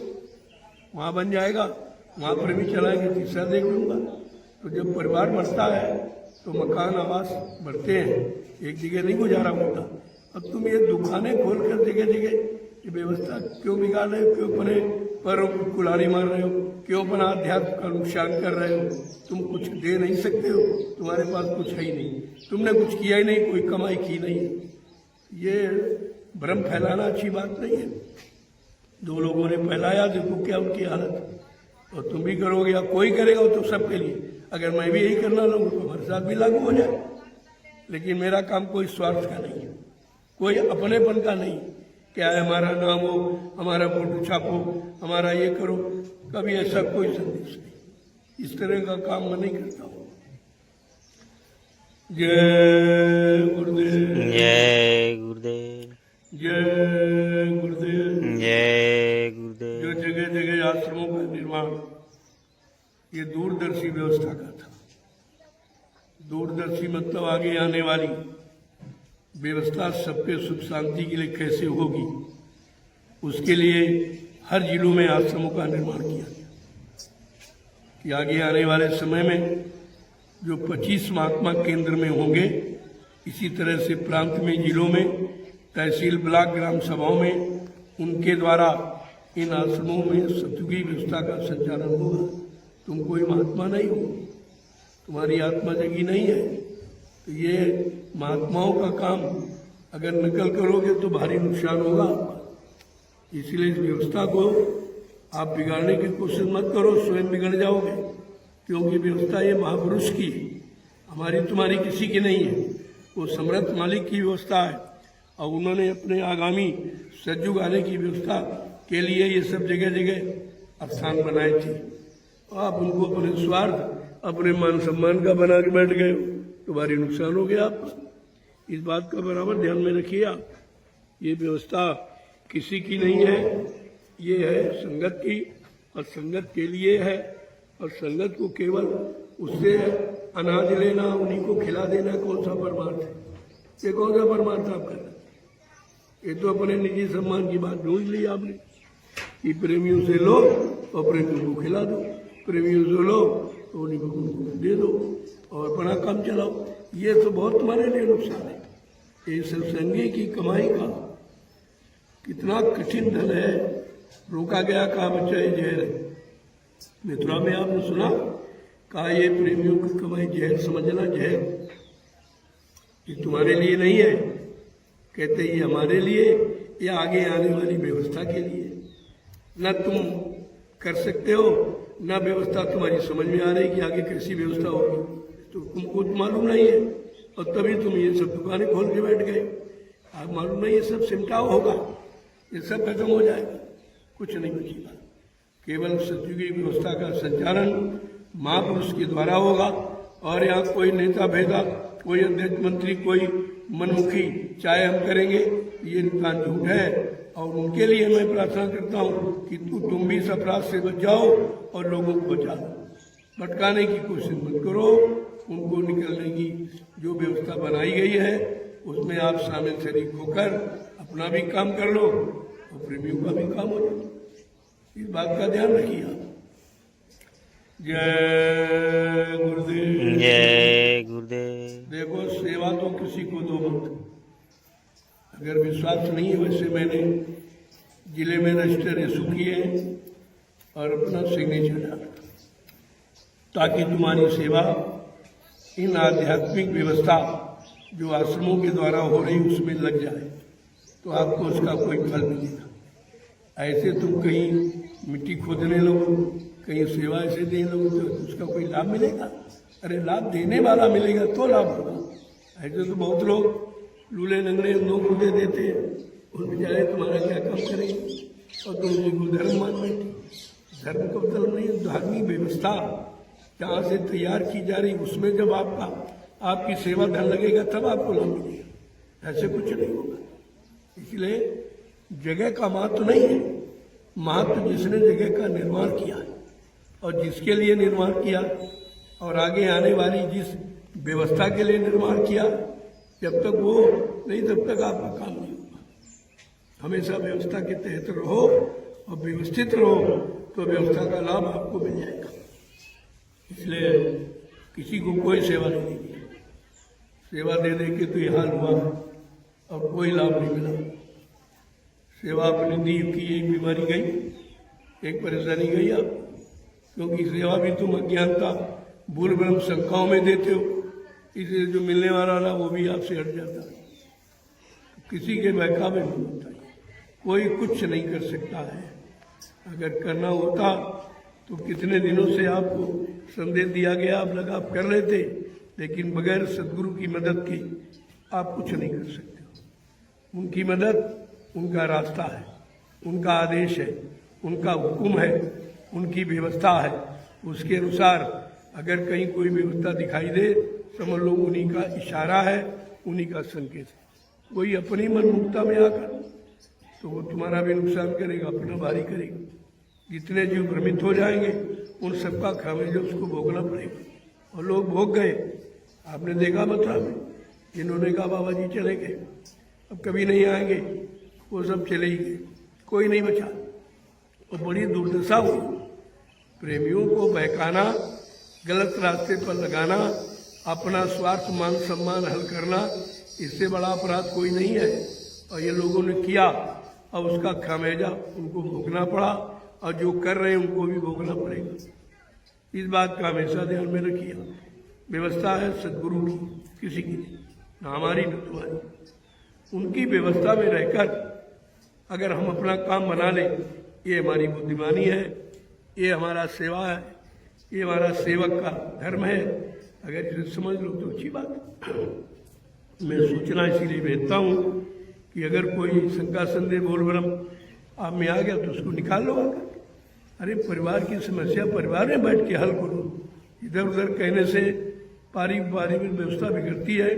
वहाँ बन जाएगा, वहाँ पर भी चलाएंगे, तीसरा देख लूंगा। तो जब परिवार बढ़ता है तो मकान आवास बढ़ते हैं, एक जगह नहीं गुजारा होता। अब तुम ये दुकानें खोल कर जगह जगह ये व्यवस्था क्यों बिगाड़ रहे हो, क्यों अपने पर कुल्हाड़ी मार रहे हो, क्यों अपना अध्यात्म का नुकसान कर रहे हो। तुम कुछ दे नहीं सकते हो, तुम्हारे पास कुछ है ही नहीं, तुमने कुछ किया ही नहीं, कोई कमाई की नहीं। ये भ्रम फैलाना अच्छी बात नहीं है। 2 लोगों ने फैलाया, देखो क्या उनकी हालत, और तुम भी करोगे या कोई करेगा तो सबके लिए। अगर मैं भी यही करना लगूँ तो हमारे साथ भी लागू हो जाए। लेकिन मेरा काम कोई स्वार्थ का नहीं है, कोई अपनेपन का नहीं, क्या है हमारा नाम हो, हमारा फोटो छापो, हमारा ये करो, कभी ऐसा कोई संदेश नहीं। इस तरह का काम मैं नहीं करता हूँ। जय गुरुदेव, जय गुरुदेव, जय ये दूरदर्शी व्यवस्था का था। दूरदर्शी मतलब आगे आने वाली व्यवस्था सबके सुख शांति के लिए कैसे होगी, उसके लिए हर जिलों में आश्रमों का निर्माण किया गया कि आगे आने वाले समय में जो 25 महात्मा केंद्र में होंगे, इसी तरह से प्रांत में, जिलों में, तहसील, ब्लॉक, ग्राम सभाओं में उनके द्वारा इन आश्रमों में सतयुगी व्यवस्था का संचालन होगा। तुम कोई महात्मा नहीं हो, तुम्हारी आत्मा जगी नहीं है, तो ये महात्माओं का काम अगर नकल करोगे तो भारी नुकसान होगा। इसलिए इस व्यवस्था को आप बिगाड़ने की कोशिश मत करो, स्वयं बिगड़ जाओगे, क्योंकि व्यवस्था ये महापुरुष की है, हमारी तुम्हारी किसी की नहीं है। वो समर्थ मालिक की व्यवस्था है और उन्होंने अपने आगामी सतयुग आने की व्यवस्था के लिए ये सब जगह जगह स्थान बनाए थे। आप उनको अपने स्वार्थ, अपने मान सम्मान का बना के बैठ गए, तो भारी नुकसान हो गया आपका। इस बात का बराबर ध्यान में रखिए आप। ये व्यवस्था किसी की नहीं है, ये है संगत की, और संगत के लिए है, और संगत को केवल उससे अनाज लेना, उन्हीं को खिला देना कौन सा परमार्थ है? ये कौन सा परमार्थ आप कर रहे? ये तो अपने निजी सम्मान की बात ढूंढ ली आपने कि प्रेमियों से लो और प्रेमियों को खिला दो, प्रेमियों से लो तो उन्हीं को दे दो और अपना काम चलाओ। ये तो बहुत तुम्हारे लिए नुकसान है। ये सत्संगी की कमाई का कितना कठिन धन है, रोका गया, कहा बच्चा ये जहर है। मथुरा में आपने सुना, कहा ये प्रेमियों की कमाई जहर समझना, जहर ये तुम्हारे लिए नहीं है। कहते ये हमारे लिए या आगे आने वाली व्यवस्था के लिए। न तुम कर सकते हो, न व्यवस्था तुम्हारी समझ में आ रही कि आगे कैसी व्यवस्था होगी, तो तुमको तो मालूम नहीं है, और तभी तुम ये सब दुकानें खोल के बैठ गए। आप मालूम नहीं ये सब सिमटाव होगा, ये सब खत्म हो जाएगा, कुछ नहीं बचेगा। केवल सतयुगी व्यवस्था का संचालन महापुरुष के द्वारा होगा, और यहाँ कोई नेता भेदा, कोई अध्यक्ष मंत्री, कोई मनमुखी चाहे हम करेंगे, ये नितान झूठ है। और उनके लिए मैं प्रार्थना करता हूँ कि तुम भी इस अपराध से बच जाओ और लोगों को बचा दो। भटकाने की कोशिश मत करो, उनको निकलने की जो व्यवस्था बनाई गई है उसमें आप शामिल शरीक होकर अपना भी काम कर लो और प्रेमियों का भी काम हो जाए। इस बात का ध्यान रखिए आप। जय गुरुदेव, जय गुरुदेव। देखो, सेवा तो किसी को दो मत। अगर विश्वास नहीं है, वैसे मैंने जिले में रजिस्टर इशू किए और अपना सिग्नेचर डाला, ताकि तुम्हारी सेवा इन आध्यात्मिक व्यवस्था जो आश्रमों के द्वारा हो रही उसमें लग जाए, तो आपको उसका कोई फल मिलेगा। ऐसे तुम कहीं मिट्टी खोदने लगो, कहीं सेवा ऐसे देने लगो, तो उसका कोई लाभ मिलेगा? अरे लाभ देने वाला मिलेगा तो लाभ होगा। ऐसे तो बहुत लोग लूले लंगड़े लोग को दे देते हैं, उन बेचारे तुम्हारा क्या काम करेंगे, और तुम उनको धर्म मान बैठे। धर्म का मतलब नहीं, धार्मिक व्यवस्था जहाँ से तैयार की जा रही, उसमें जब आपकी सेवा धन लगेगा तब आपको लाभ मिलेगा, ऐसे कुछ नहीं होगा। इसलिए जगह का महत्व नहीं है, महत्व जिसने जगह का निर्माण किया है और जिसके लिए निर्माण किया और आगे आने वाली जिस व्यवस्था के लिए निर्माण किया, जब तक वो नहीं तब तक आपका काम नहीं होगा। हमेशा व्यवस्था के तहत रहो और व्यवस्थित रहो, तो व्यवस्था का लाभ आपको मिल जाएगा। इसलिए किसी को कोई सेवा नहीं देनी, सेवा दे दे के तो ये हाल हुआ और कोई लाभ नहीं मिला। सेवा अपनी दी की, एक बीमारी गई, एक परेशानी गई आप, क्योंकि सेवा भी तुम अज्ञानता, भूल भ्रम, शंकाओं में देते हो, इसलिए जो मिलने वाला ना वो भी आपसे हट जाता है। किसी के बहकावे में नहीं होता है, कोई कुछ नहीं कर सकता है। अगर करना होता तो कितने दिनों से आपको संदेश दिया गया, आप लगा आप कर लेते, लेकिन बगैर सदगुरु की मदद के आप कुछ नहीं कर सकते। उनकी मदद उनका रास्ता है, उनका आदेश है, उनका हुक्म है, उनकी व्यवस्था है। उसके अनुसार अगर कहीं कोई व्यवस्था दिखाई दे, समझ लो उन्हीं का इशारा है, उन्हीं का संकेत है। कोई अपनी मनमुक्ता में आकर तो वो तुम्हारा भी नुकसान करेगा, अपना भारी करेगा। जितने जीव भ्रमित हो जाएंगे उन सबका खामियाजा उसको भोगना पड़ेगा। और लोग भोग गए, आपने देखा मथुरा में, जिन्होंने कहा बाबा जी चले गए, अब कभी नहीं आएंगे, वो सब चले ही गए, कोई नहीं बचा। और बड़ी दुर्दशा हुई। प्रेमियों को बहकाना, गलत रास्ते पर लगाना, अपना स्वार्थ मान सम्मान हल करना, इससे बड़ा अपराध कोई नहीं है। और ये लोगों ने किया, और उसका खामियाजा उनको भोगना पड़ा, और जो कर रहे हैं उनको भी भोगना पड़ेगा। इस बात का हमेशा ध्यान में रखिए। व्यवस्था है सदगुरु की, किसी की नहीं, ना हमारी न तुम्हारी। उनकी व्यवस्था में रहकर अगर हम अपना काम बना लें, ये हमारी बुद्धिमानी है, ये हमारा सेवा है, ये हमारा सेवक का धर्म है। अगर इसे समझ लो तो अच्छी बात है। मैं सूचना इसीलिए भेजता हूँ कि अगर कोई शंका संदेह बोल भरम आप में आ गया तो उसको निकाल लो आकर। अरे परिवार की समस्या परिवार में बैठ के हल करो। इधर उधर कहने से पारिवारिक व्यवस्था बिगड़ती है,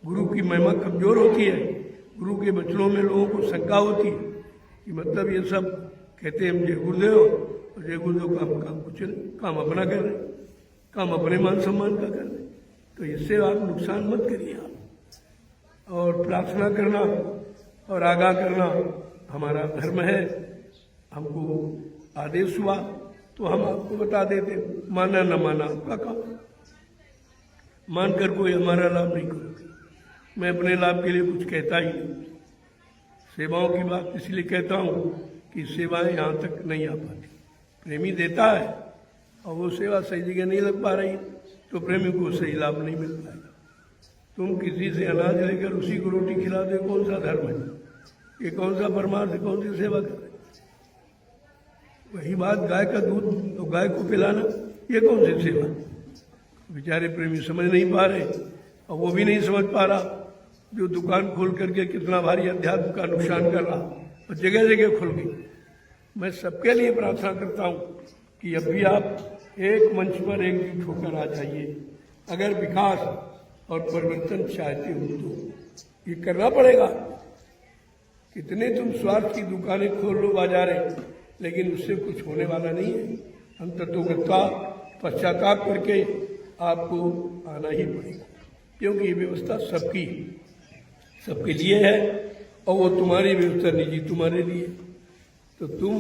गुरु की महिमा कमजोर होती है, गुरु के वचनों में लोगों को शंका होती है कि मतलब ये सब कहते हैं हम जय गुरुदेव, और जय गुरुदेव काम कुछ काम अपना कर रहे, काम अपने मान सम्मान का कर रहे। तो इससे आप नुकसान मत करिए आप। और प्रार्थना करना और आगाह करना हमारा धर्म है। हमको आदेश हुआ तो हम आपको बता देते, माना न माना आपका काम। मानकर कोई हमारा लाभ नहीं करोगे। मैं अपने लाभ के लिए कुछ कहता ही नहीं। सेवाओं की बात इसलिए कहता हूँ कि सेवाएं यहाँ तक नहीं आ पाती। प्रेमी देता है और वो सेवा सही जगह नहीं लग पा रही, तो प्रेमी को सही लाभ नहीं मिल पाएगा। तुम किसी से अनाज लेकर उसी को रोटी खिला दे, कौन सा धर्म है? ये कौन सा परमार्थ, कौन सी सेवा कर रहे? वही बात गाय का दूध तो गाय को पिलाना, ये कौन सी सेवा? बेचारे प्रेमी समझ नहीं पा रहे, और वो भी नहीं समझ पा रहा जो दुकान खोल करके कितना भारी अध्यात्म का नुकसान कर रहा, और जगह जगह खुल गई। मैं सबके लिए प्रार्थना करता हूँ कि अब भी आप एक मंच पर एकजुट होकर आ जाइए। अगर विकास और परिवर्तन चाहते हो तो ये करना पड़ेगा। कितने तुम स्वार्थ की दुकानें खोल लो बाजारे, लेकिन उससे कुछ होने वाला नहीं है। हम तत्वगता पश्चाताप करके आपको आना ही पड़ेगा, क्योंकि ये व्यवस्था सबकी सबके लिए है, और वो तुम्हारी व्यवस्था निजी तुम्हारे लिए। तो तुम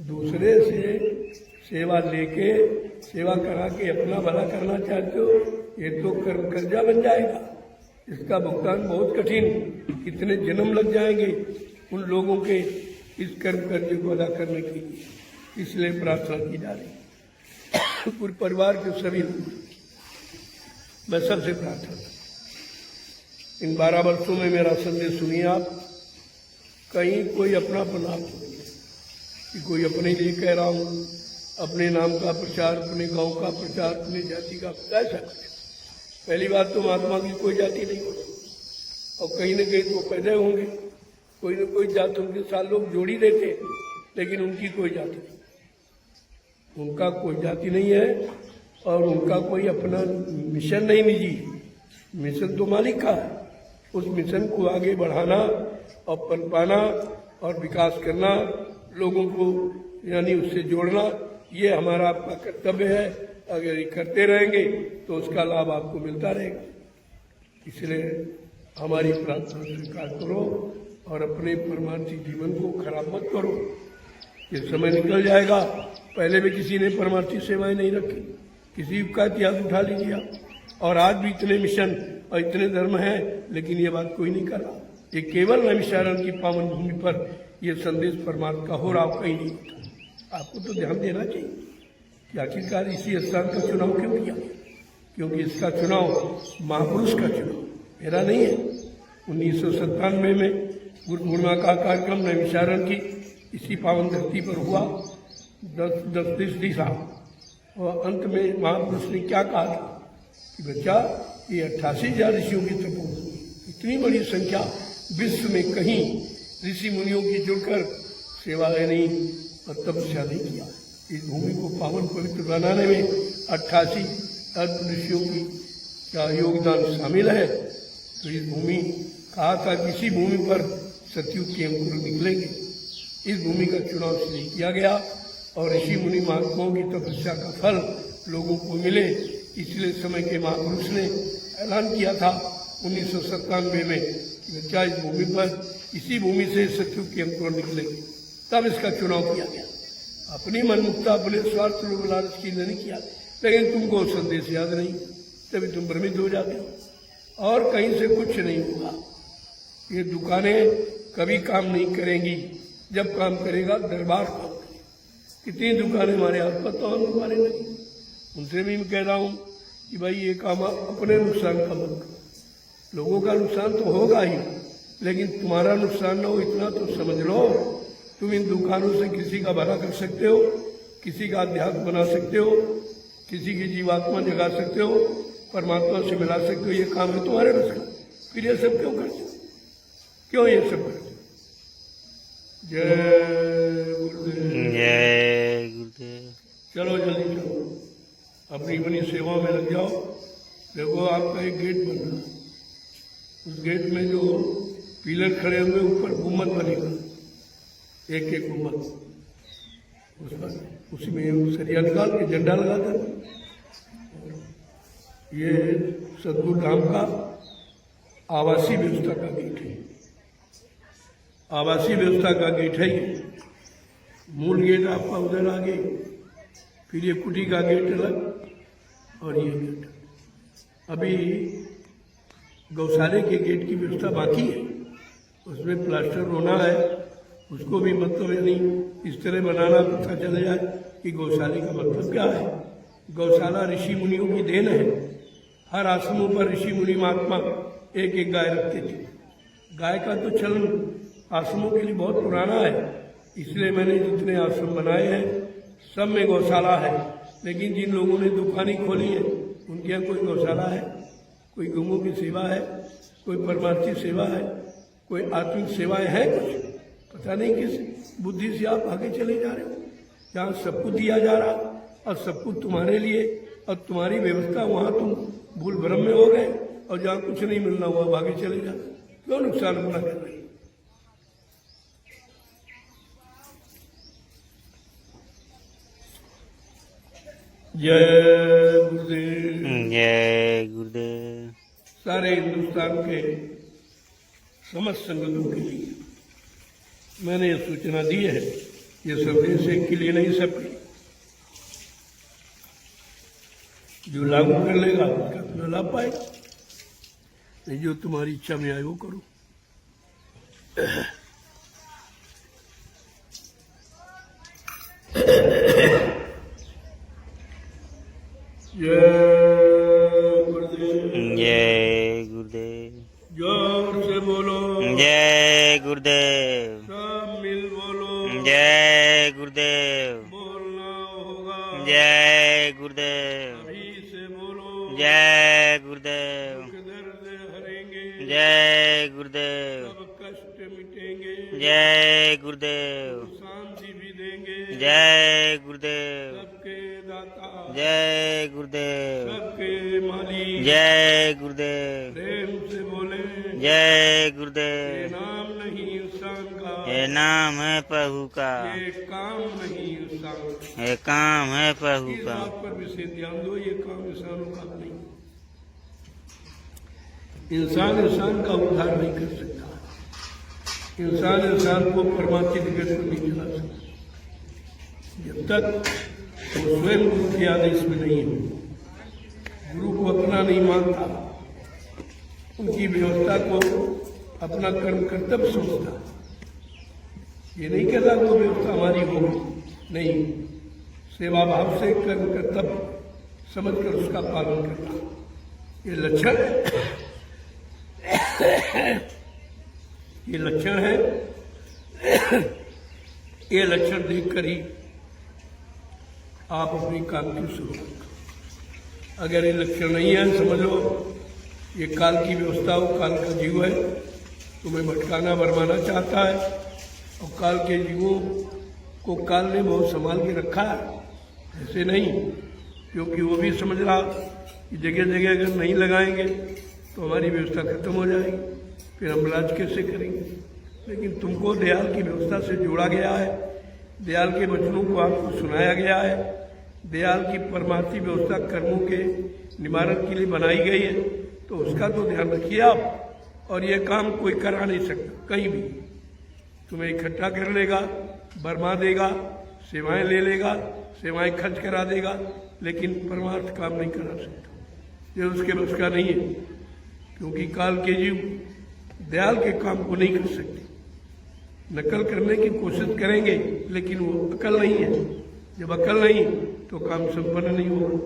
दूसरे से सेवा लेके, सेवा करा के अपना भला करना चाहते हो, ये तो कर्जा बन जाएगा। इसका भुगतान बहुत कठिन, कितने जन्म लग जाएंगे उन लोगों के इस कर्म कर्जे को अदा करने के लिए। इसलिए प्रार्थना की जा रही पूरे परिवार के सभी लोग। मैं सबसे प्रार्थना करता, इन 12 वर्षों में मेरा संदेश सुनिए आप। कहीं कोई अपनापन आप कि कोई अपने लिए कह रहा हूँ, अपने नाम का प्रचार, अपने गांव का प्रचार, अपनी जाति का ऐसा। पहली बात तो महात्मा की कोई जाति नहीं होती, और कहीं न कहीं तो पैदा होंगे, कोई न कोई जात उनके साथ लोग जोड़ी देते, लेकिन उनकी कोई जाति नहीं, उनका कोई जाति नहीं है, और उनका कोई अपना मिशन नहीं निजी। मिशन तो मालिक का है। उस मिशन को आगे बढ़ाना और पनपाना और विकास करना, लोगों को यानी उससे जोड़ना, ये हमारा आपका कर्तव्य है। अगर ये करते रहेंगे तो उसका लाभ आपको मिलता रहेगा। इसलिए हमारी प्रार्थना स्वीकार करो और अपने परमार्थी जीवन को खराब मत करो। ये समय निकल जाएगा, पहले भी किसी ने परमार्थी सेवाएं नहीं रखी, किसी का इतिहास उठा लीजिए आप, और आज भी इतने मिशन और इतने धर्म हैं, लेकिन ये बात कोई नहीं कर रहा। ये केवल नैमिषारण्य की पावन भूमि पर ये संदेश परमात्मा का हो रहा, कहीं नहीं होता। आपको तो ध्यान देना चाहिए कि आखिरकार इसी स्थान का चुनाव क्यों किया, क्योंकि इसका चुनाव महापुरुष का चुनाव मेरा नहीं है। 1997 में गुरु पूर्णिमा का कार्यक्रम नैमिषारण्य की इसी पावन धरती पर हुआ। 10 दिशा, और अंत में महापुरुष ने क्या कहा था कि बच्चा, ये 88,000 ऋषियों की तपोभूमि, इतनी बड़ी संख्या विश्व में कहीं ऋषि मुनियों की जुड़कर सेवा नहीं और तपस्या नहीं किया। इस भूमि को पावन पवित्र बनाने में 88 ऋषियों की का योगदान शामिल है। तो इस भूमि कहा था कि इसी भूमि पर सतयुग के अंकुर निकलेंगे। इस भूमि का चुनाव इसलिए किया गया और ऋषि मुनि महात्माओं की तपस्या का फल लोगों को मिले, इसलिए समय के महापुरुष ने ऐलान किया था 1997 में कि बच्चा इस भूमि पर, इसी भूमि से सतयुग के अंकुर निकलेंगे। तब इसका चुनाव किया गया। अपनी मनमुक्ता, अपने स्वार्थ, लोभ, लालच की नहीं किया, लेकिन तुमको संदेश याद नहीं, तभी तुम भ्रमित हो जाते हो और कहीं से कुछ नहीं होगा। ये दुकानें कभी काम नहीं करेंगी, जब काम करेगा दरबार काम करेगा। कितनी दुकानें हमारे हाथ पर तो दुकानें लगी, उनसे भी मैं कह रहा हूँ कि भाई ये काम अपने नुकसान का मत करो। लोगों का नुकसान तो होगा ही, लेकिन तुम्हारा नुकसान ना हो इतना तो समझ लो। तुम इन दुकानों से किसी का भला कर सकते हो, किसी का अध्यात्म बना सकते हो, किसी की जीवात्मा जगा सकते हो, परमात्मा से मिला सकते हो। ये काम है तुम्हारे बस का, फिर ये सब क्यों करते हो? क्यों ये सब करते हो? जय गुरुदेव। जय गुरुदेव। चलो जल्दी चलो, अपनी अपनी सेवा में लग जाओ। देखो आपका एक गेट बन रहा है, उस गेट में जो पिलर खड़े हुए ऊपर गुम्बद बनेगा, एक एक गुम्बद, उस पर उसी में सरिया निकाल के झंडा लगा देना। ये सदगुरु धाम का आवासीय व्यवस्था का गेट है, आवासीय व्यवस्था का गेट है ये। मूल गेट आपका उधर आगे, फिर ये कुटी का गेट अलग और ये गेट। अभी गौशाले के गेट की व्यवस्था बाकी है, उसमें प्लास्टर होना है, उसको भी मतलब यानी इस तरह बनाना पता चला जाए कि गौशाले का मतलब क्या है। गौशाला ऋषि मुनियों की देन है। हर आश्रमों पर ऋषि मुनि महात्मा एक एक गाय रखते थे। गाय का तो चलन आश्रमों के लिए बहुत पुराना है, इसलिए मैंने जितने आश्रम बनाए हैं सब में गौशाला है। लेकिन जिन लोगों ने दुकानें खोली है उनके यहाँ कोई गौशाला है, कोई गऊओं की सेवा है, कोई परमार्थी सेवा है, कोई आत्मिक सेवाएं हैं, कुछ पता नहीं किस बुद्धि से आप आगे चले जा रहे हो। जहाँ सब कुछ दिया जा रहा और सब कुछ तुम्हारे लिए और तुम्हारी व्यवस्था, वहाँ तुम भूल भ्रम में हो गए, और जहाँ कुछ नहीं मिलना वहाँ आगे चले जा। क्यों नुकसान अपना कर रहे? जय गुरुदेव। जय गुरुदेव। सारे हिंदुस्तान के समस्त संगतों के लिए मैंने ये सूचना दी है। ये संदेश एक के लिए नहीं, सबके जो लागू कर लेगा उसका अपना लाभ पाएगा। नहीं, जो तुम्हारी इच्छा में आए वो करो। जय गुरुदेव। जय गुरुदेव। जोर से बोलो। जय गुरुदेव। सब मिल बोलो। जय गुरुदेव। बोलना होगा। जय गुरुदेव। अभी से बोलो। जय गुरुदेव। दुख दर्द हरेंगे। जय गुरुदेव। सब कष्ट मिटेंगे। जय गुरुदेव। शांति भी देंगे। जय गुरुदेव। सबके दाता। जय गुरुदेव। सबके मालिक। जय गुरुदेव। प्रेम से बोले। जय गुरुदेव। ये नाम नहीं इंसान का, ये नाम है प्रभु का, ये काम नहीं इंसान का। ये काम है प्रभु इस का। बात पर विशेष ध्यान दो, ये काम इंसानों का नहीं। इंसान इंसान का उद्धार नहीं कर सकता। इंसान इंसान को परमात्मा दिग्गज को नहीं चला सकता जब तक वो स्वयं गुरु के आदेश में नहीं है, गुरु को अपना नहीं मानता, उनकी व्यवस्था को अपना कर्म कर्तव्य समझता। ये नहीं कहता वो व्यवस्था हमारी होगी, नहीं, सेवा भाव से कर्म कर्तव्य समझकर उसका पालन करता। ये लक्षण ये लक्षण है। ये लक्षण देखकर ही आप अपनी काम की शुरुआत करो। अगर ये लक्षण नहीं है, समझ लो ये काल की व्यवस्था हो, काल का जीव है, तुम्हें भटकाना भरमाना चाहता है। और काल के जीवों को काल ने बहुत संभाल के रखा है, ऐसे नहीं, क्योंकि वो भी समझ रहा कि जगह जगह अगर नहीं लगाएंगे तो हमारी व्यवस्था खत्म हो जाएगी, फिर हम इलाज कैसे करेंगे। लेकिन तुमको दयाल की व्यवस्था से जोड़ा गया है, दयाल के वचनों को आपको सुनाया गया है। दयाल की परमार्थी व्यवस्था कर्मों के निवारण के लिए बनाई गई है, तो उसका तो ध्यान रखिए आप। और ये काम कोई करा नहीं सकता कहीं भी। तुम्हें इकट्ठा कर लेगा, बरमा देगा, सेवाएं ले लेगा, सेवाएं खर्च करा देगा, लेकिन परमार्थ काम नहीं करा सकता। ये उसके बस का नहीं है, क्योंकि काल के जीव दयाल के काम को नहीं कर सकते। नकल करने की कोशिश करेंगे, लेकिन वो अकल नहीं है। जब अकल नहीं तो काम संपन्न नहीं होगा।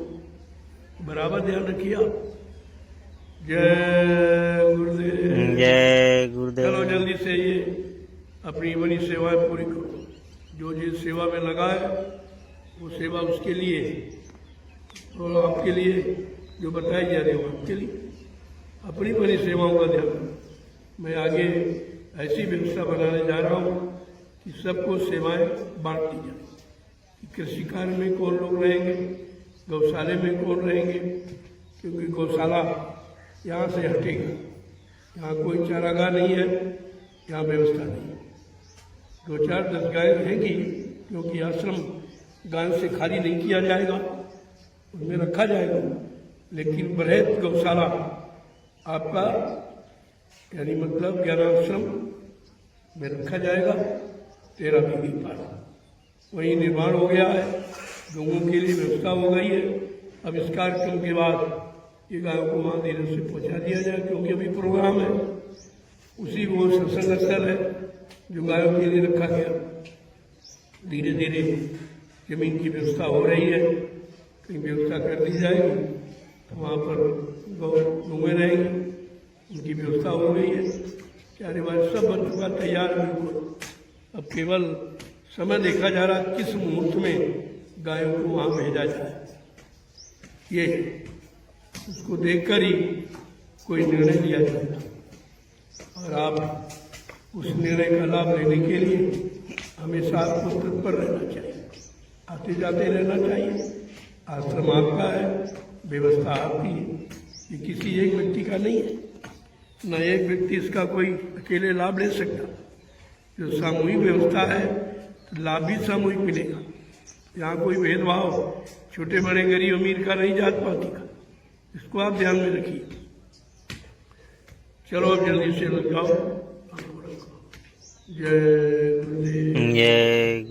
बराबर ध्यान रखिए आप। जय गुरुदेव। जय चलो गुरुदेव। जल्दी से ये अपनी बड़ी सेवाएं पूरी करो। जो जिस सेवा में लगा है वो सेवा उसके लिए है, और आपके लिए जो बताई जा रही है वो आपके लिए। अपनी बड़ी सेवाओं का ध्यान रखो। मैं आगे ऐसी व्यवस्था बनाने जा रहा हूँ कि सबको सेवाएं बांट दी जाए। कि कृषि कार्य में कौन लोग रहेंगे, गौशाले में कौन रहेंगे, क्योंकि गौशाला यहाँ से हटेगा। यहाँ कोई चारागाह नहीं है, यहाँ व्यवस्था नहीं है। 2-4-10 गायें रहेंगी, क्योंकि आश्रम गायों से खाली नहीं किया जाएगा, उनमें रखा जाएगा। लेकिन बृहद गौशाला आपका यानी मतलब ज्ञानाश्रम में रखा जाएगा। 13 बीघे पास वही निर्माण हो गया है, लोगों के लिए व्यवस्था हो गई है। अब इस कार्यक्रम के बाद ये गायों को वहाँ धीरे से पहुँचा दिया जाए, क्योंकि अभी प्रोग्राम है। उसी वो सत्संग स्थल है जो गायों के लिए रखा गया। धीरे धीरे जमीन की व्यवस्था हो रही है, कहीं व्यवस्था कर दी जाएगी तो वहाँ पर गौएं रहेंगी, उनकी व्यवस्था हो गई है। चारे बार सब बन चुका, तैयार है बिल्कुल। अब केवल समय देखा जा रहा है किस मुहूर्त में गायों को वहाँ भेजा जाए। ये उसको देखकर ही कोई निर्णय लिया जाता है, और आप उस निर्णय का लाभ लेने के लिए हमेशा आपको तत्पर रहना चाहिए, आते जाते रहना चाहिए। आश्रम आपका है, व्यवस्था आपकी है, ये किसी एक व्यक्ति का नहीं है। न एक व्यक्ति इसका कोई अकेले लाभ ले सकता। जो सामूहिक व्यवस्था है तो लाभ भी सामूहिक मिलेगा। यहाँ कोई भेदभाव छोटे बड़े गरीब अमीर का नहीं, जात पाती का, इसको आप ध्यान में रखिए। चलो अब जल्दी से लग जाओ। जय गुरुदेव। जय